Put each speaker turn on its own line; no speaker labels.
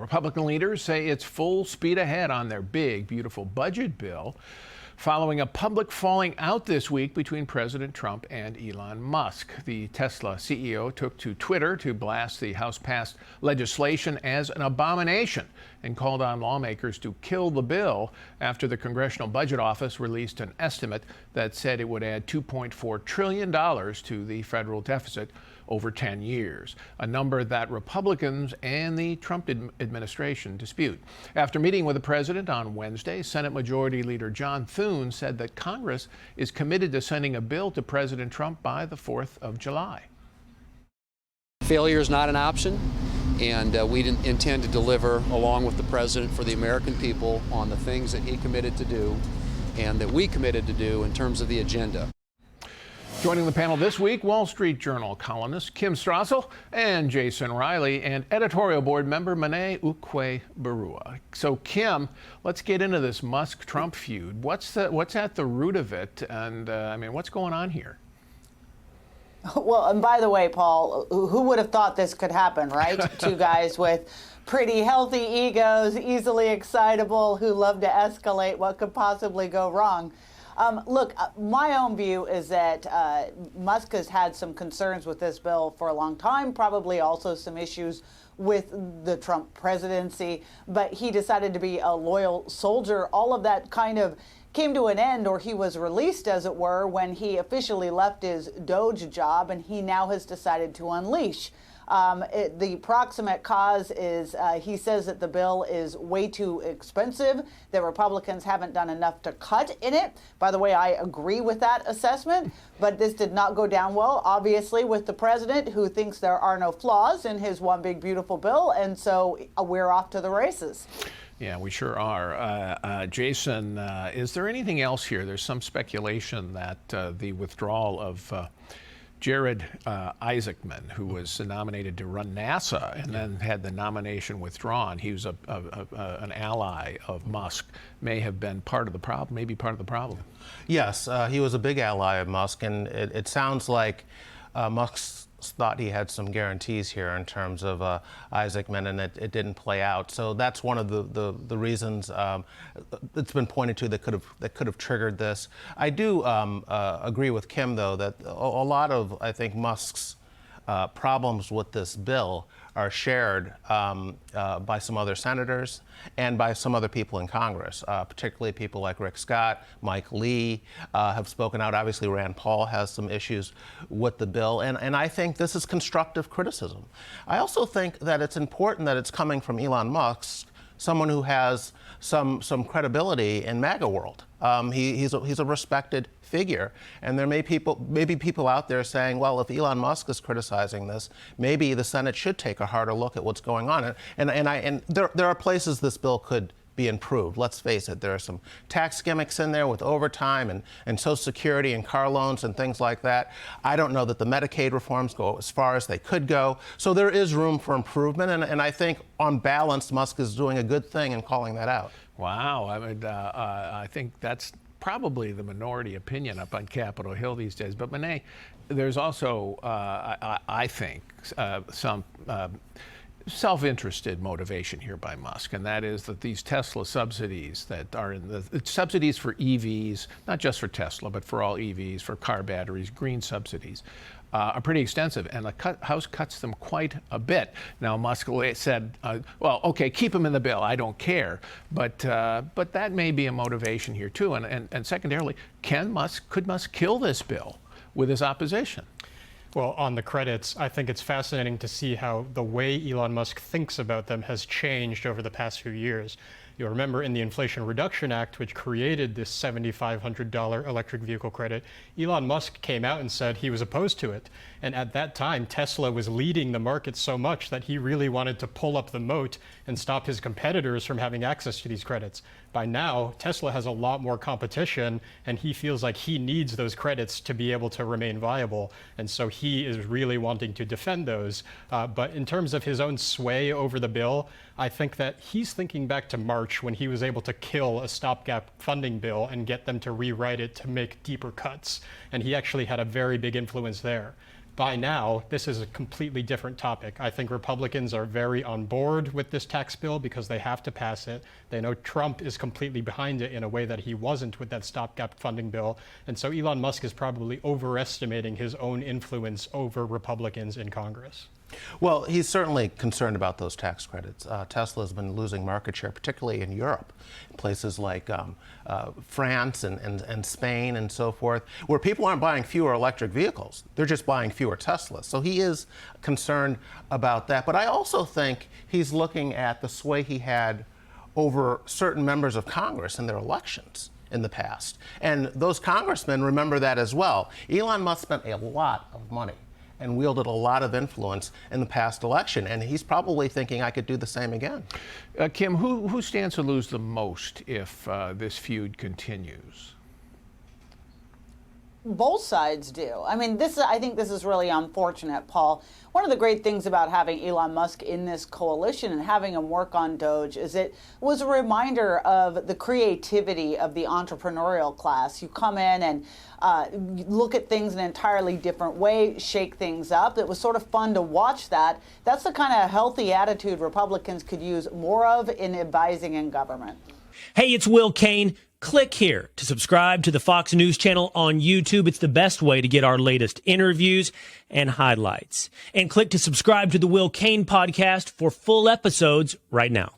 Republican leaders say it's full speed ahead on their big, beautiful budget bill, following a public falling out this week between President Trump and Elon Musk. The Tesla CEO took to Twitter to blast the House-passed legislation as an abomination and called on lawmakers to kill the bill after the Congressional Budget Office released an estimate that said it would add $2.4 trillion to the federal deficit over 10 years, a number that Republicans and the Trump administration dispute. After meeting with the president on Wednesday, Senate Majority Leader John Thune said that Congress is committed to sending a bill to President Trump by the 4th of July.
Failure is not an option, and we intend to deliver along with the president for the American people on the things that he committed to do and that we committed to do in terms of the agenda.
Joining the panel this week, Wall Street Journal columnist Kim Strassel and Jason Riley, and editorial board member Monet Ukwe-Barua. So, Kim, let's get into this Musk-Trump feud. What's at the root of it, and what's going on here?
Well, and by the way, Paul, who would have thought this could happen, right? Two guys with pretty healthy egos, easily excitable, who love to escalate. What could possibly go wrong? Look, my own view is that Musk has had some concerns with this bill for a long time, probably also some issues with the Trump presidency, but he decided to be a loyal soldier. All of that kind of came to an end, or he was released, as it were, when he officially left his Doge job, and he now has decided to unleash. The proximate cause is he says that the bill is way too expensive, that Republicans haven't done enough to cut in it. By the way, I agree with that assessment, but this did not go down well, obviously, with the president, who thinks there are no flaws in his one big beautiful bill, and so we're off to the races.
Yeah, we sure are. Jason, is there anything else here? There's some speculation that the withdrawal of Jared Isaacman, who was nominated to run NASA and then had the nomination withdrawn. He was an ally of Musk, may have been part of the problem, maybe part of the problem.
Yes, he was a big ally of Musk, and it sounds like Musk thought he had some guarantees here in terms of Isaacman, and it didn't play out. So that's one of the reasons it's been pointed to that could have triggered this. I do agree with Kim, though, that a lot of, I think, Musk's problems with this bill are shared by some other senators and by some other people in Congress, particularly people like Rick Scott, Mike Lee have spoken out. Obviously, Rand Paul has some issues with the bill, and I think this is constructive criticism. I also think that it's important that it's coming from Elon Musk, someone who has some credibility in MAGA world. He's a respected figure, and there may be people out there saying, well, if Elon Musk is criticizing this, maybe the Senate should take a harder look at what's going on. And there are places this bill could be improved. Let's face it, there are some tax gimmicks in there with overtime and Social Security and car loans and things like that. I don't know that the Medicaid reforms go as far as they could go. So there is room for improvement, and I think on balance, Musk is doing a good thing in calling that out.
Wow, I think that's probably the minority opinion up on Capitol Hill these days. But Monet, there's also, I think, some self-interested motivation here by Musk, and that is that these Tesla subsidies that are in the subsidies for EVs, not just for Tesla, but for all EVs, for car batteries, green subsidies, are pretty extensive, and the House cuts them quite a bit. Now, Musk said, well, okay, keep them in the bill, I don't care, but that may be a motivation here too, and secondarily, could Musk kill this bill with his opposition?
Well, on the credits, I think it's fascinating to see how the way Elon Musk thinks about them has changed over the past few years. You'll remember in the Inflation Reduction Act, which created this $7,500 electric vehicle credit, Elon Musk came out and said he was opposed to it. And at that time, Tesla was leading the market so much that he really wanted to pull up the moat and stop his competitors from having access to these credits. By now, Tesla has a lot more competition, and he feels like he needs those credits to be able to remain viable. And so he is really wanting to defend those. But in terms of his own sway over the bill, I think that he's thinking back to March when he was able to kill a stopgap funding bill and get them to rewrite it to make deeper cuts. And he actually had a very big influence there. by now, this is a completely different topic. I think Republicans are very on board with this tax bill because they have to pass it. They know Trump is completely behind it in a way that he wasn't with that stopgap funding bill. And so Elon Musk is probably overestimating his own influence over Republicans in Congress.
Well, he's certainly concerned about those tax credits. Tesla has been losing market share, particularly in Europe, places like France and Spain and so forth, where people aren't buying fewer electric vehicles. They're just buying fewer Teslas. So he is concerned about that. But I also think he's looking at the sway he had over certain members of Congress in their elections in the past. And those congressmen remember that as well. Elon Musk spent a lot of money and wielded a lot of influence in the past election. And he's probably thinking, I could do the same again.
Kim, who stands to lose the most if this feud continues?
Both sides do. I mean, I think this is really unfortunate, Paul. One of the great things about having Elon Musk in this coalition and having him work on Doge is it was a reminder of the creativity of the entrepreneurial class. You come in and look at things in an entirely different way, shake things up. It was sort of fun to watch that. That's the kind of healthy attitude Republicans could use more of in advising in government.
Hey, it's Will Cain. Click here to subscribe to the Fox News channel on YouTube. It's the best way to get our latest interviews and highlights. And click to subscribe to the Will Cain podcast for full episodes right now.